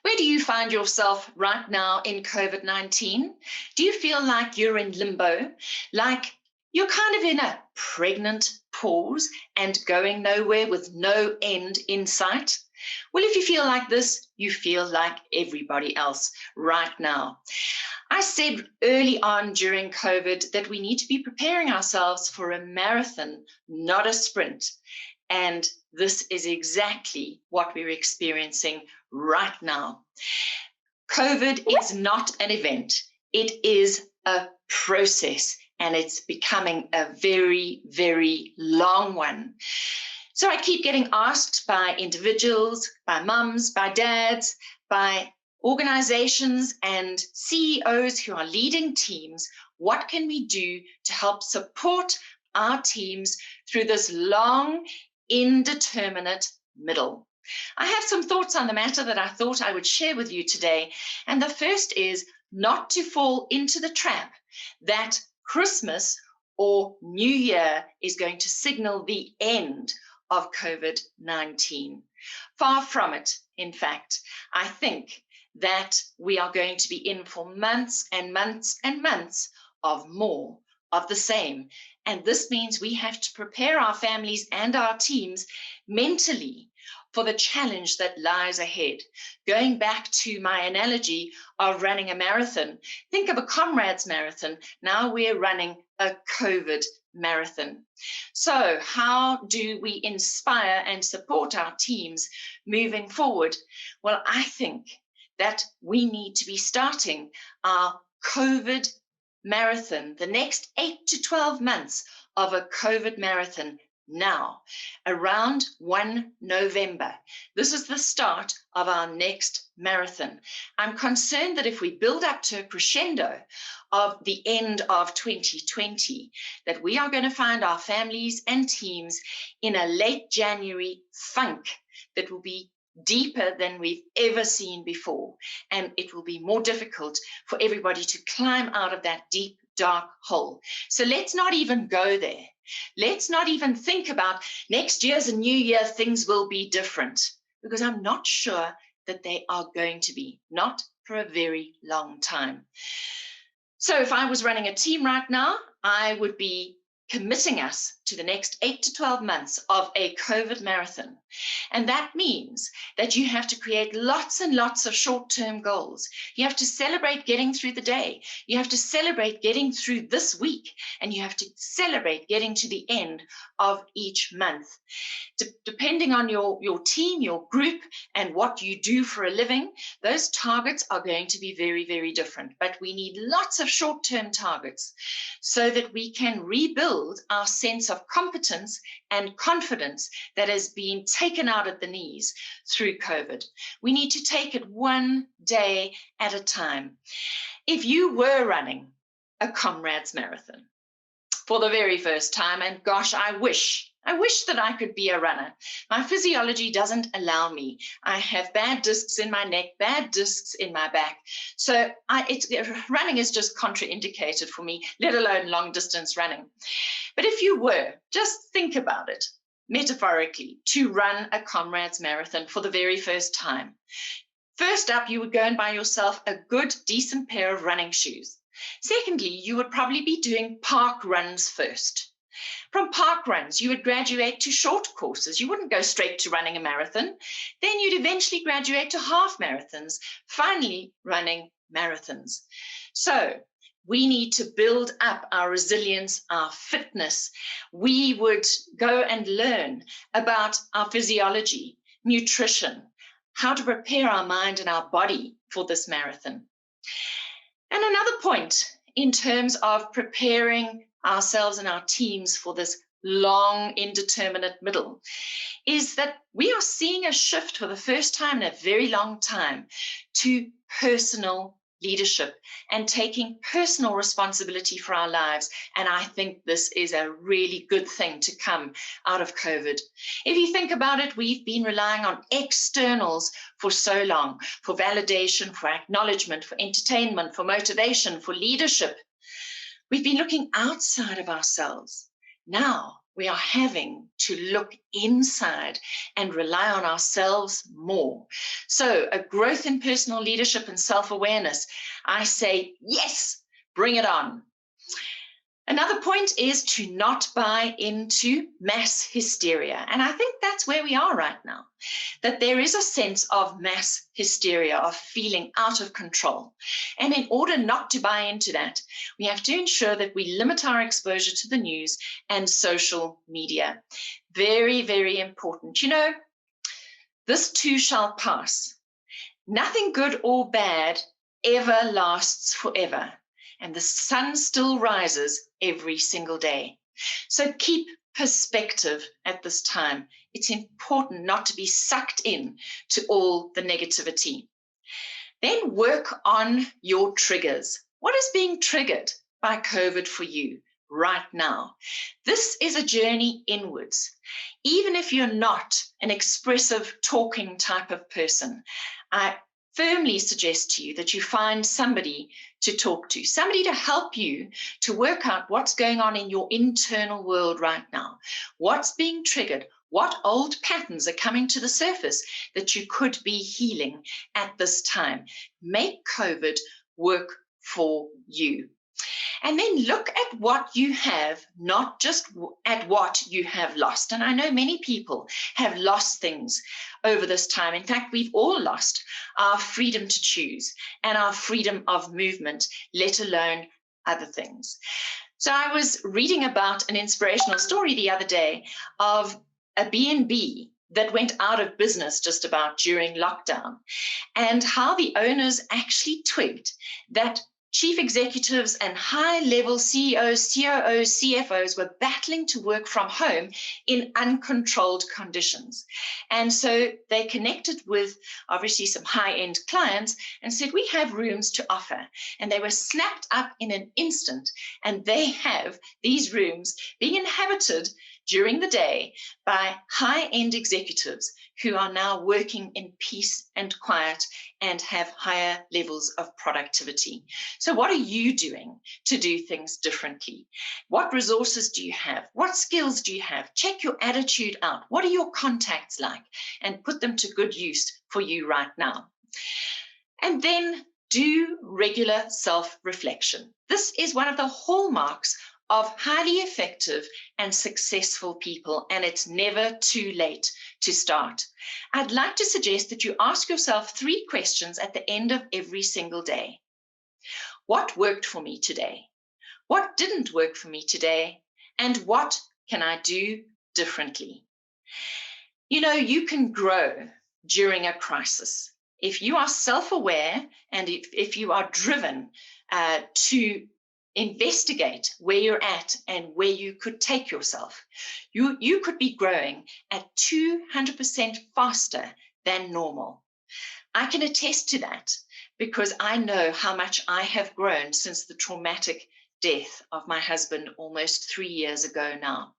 Where do you find yourself right now in COVID-19? Do you feel like you're in limbo, like you're kind of in a pregnant pause and going nowhere with no end in sight? Well, if you feel like this, you feel like everybody else right now. I said early on during COVID that we need to be preparing ourselves for a marathon, not a sprint. And this is exactly what we're experiencing right now. COVID is not an event, it is a process, and it's becoming a very, very long one. So I keep getting asked by individuals, by mums, by dads, by organizations and CEOs who are leading teams, what can we do to help support our teams through this long, indeterminate middle? I have some thoughts on the matter that I thought I would share with you today. And the first is not to fall into the trap that Christmas or New Year is going to signal the end of COVID-19. Far from it, in fact. I think that we are going to be in for months and months and months of more of the same. And this means we have to prepare our families and our teams mentally for the challenge that lies ahead. Going back to my analogy of running a marathon, think of a comrades marathon. Now we're running a COVID marathon. So how do we inspire and support our teams moving forward? Well, I think that we need to be starting our COVID marathon, the next 8 to 12 months of a COVID marathon now, around 1 November. This is the start of our next marathon. I'm concerned that if we build up to a crescendo of the end of 2020, that we are going to find our families and teams in a late January funk that will be deeper than we've ever seen before. And it will be more difficult for everybody to climb out of that deep, dark hole. So let's not even go there. Let's not even think about next year's a new year, things will be different, because I'm not sure that they are going to be, not for a very long time. So if I was running a team right now, I would be committing us to the next 8 to 12 months of a COVID marathon. And that means that you have to create lots and lots of short-term goals. You have to celebrate getting through the day. You have to celebrate getting through this week, and you have to celebrate getting to the end of each month. Depending on your team, your group, and what you do for a living, those targets are going to be very, very different. But we need lots of short-term targets so that we can rebuild our sense of competence and confidence that has been taken out at the knees through COVID. We need to take it one day at a time. If you were running a comrades marathon for the very first time, and gosh, I wish that I could be a runner. My physiology doesn't allow me. I have bad discs in my neck, bad discs in my back. So running is just contraindicated for me, let alone long distance running. But if you were, just think about it, metaphorically, to run a comrades marathon for the very first time. First up, you would go and buy yourself a good, decent pair of running shoes. Secondly, you would probably be doing park runs first. From park runs, you would graduate to short courses. You wouldn't go straight to running a marathon. Then you'd eventually graduate to half marathons, finally running marathons. So we need to build up our resilience, our fitness. We would go and learn about our physiology, nutrition, how to prepare our mind and our body for this marathon. And another point in terms of preparing ourselves and our teams for this long, indeterminate middle is that we are seeing a shift for the first time in a very long time to personal leadership and taking personal responsibility for our lives. And I think this is a really good thing to come out of COVID. If you think about it, we've been relying on externals for so long, for validation, for acknowledgement, for entertainment, for motivation, for leadership. We've been looking outside of ourselves. Now we are having to look inside and rely on ourselves more. So, a growth in personal leadership and self-awareness, I say, yes, bring it on. Another point is to not buy into mass hysteria. And I think that's where we are right now, that there is a sense of mass hysteria, of feeling out of control. And in order not to buy into that, we have to ensure that we limit our exposure to the news and social media. Very, very important. You know, this too shall pass. Nothing good or bad ever lasts forever. And the sun still rises every single day. So keep perspective at this time. It's important not to be sucked in to all the negativity. Then work on your triggers. What is being triggered by COVID for you right now? This is a journey inwards. Even if you're not an expressive talking type of person, I firmly suggest to you that you find somebody to talk to, somebody to help you to work out what's going on in your internal world right now, what's being triggered, what old patterns are coming to the surface that you could be healing at this time. Make COVID work for you. And then look at what you have, not just at what you have lost. And I know many people have lost things over this time. In fact, we've all lost our freedom to choose and our freedom of movement, let alone other things. So I was reading about an inspirational story the other day of a B&B that went out of business just about during lockdown, and how the owners actually twigged that chief executives and high-level CEOs, COOs, CFOs were battling to work from home in uncontrolled conditions. And so they connected with obviously some high-end clients and said, we have rooms to offer. And they were snapped up in an instant. And they have these rooms being inhabited during the day by high-end executives who are now working in peace and quiet and have higher levels of productivity. So what are you doing to do things differently? What resources do you have? What skills do you have? Check your attitude out. What are your contacts like? And put them to good use for you right now. And then do regular self-reflection. This is one of the hallmarks of highly effective and successful people, and it's never too late to start. I'd like to suggest that you ask yourself 3 questions at the end of every single day. What worked for me today? What didn't work for me today? And what can I do differently? You know, you can grow during a crisis. If you are self-aware and if you are driven to investigate where you're at and where you could take yourself, you could be growing at 200% faster than normal. I can attest to that because I know how much I have grown since the traumatic death of my husband almost 3 years ago now.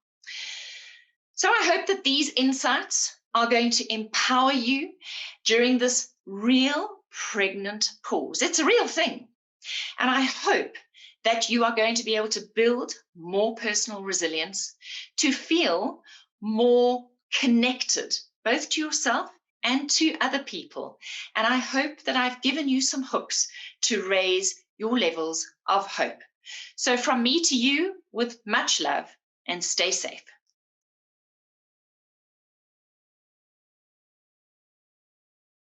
So I hope that these insights are going to empower you during this real pregnant pause. It's a real thing. And I hope that you are going to be able to build more personal resilience, to feel more connected, both to yourself and to other people. And I hope that I've given you some hooks to raise your levels of hope. So from me to you, with much love, and stay safe.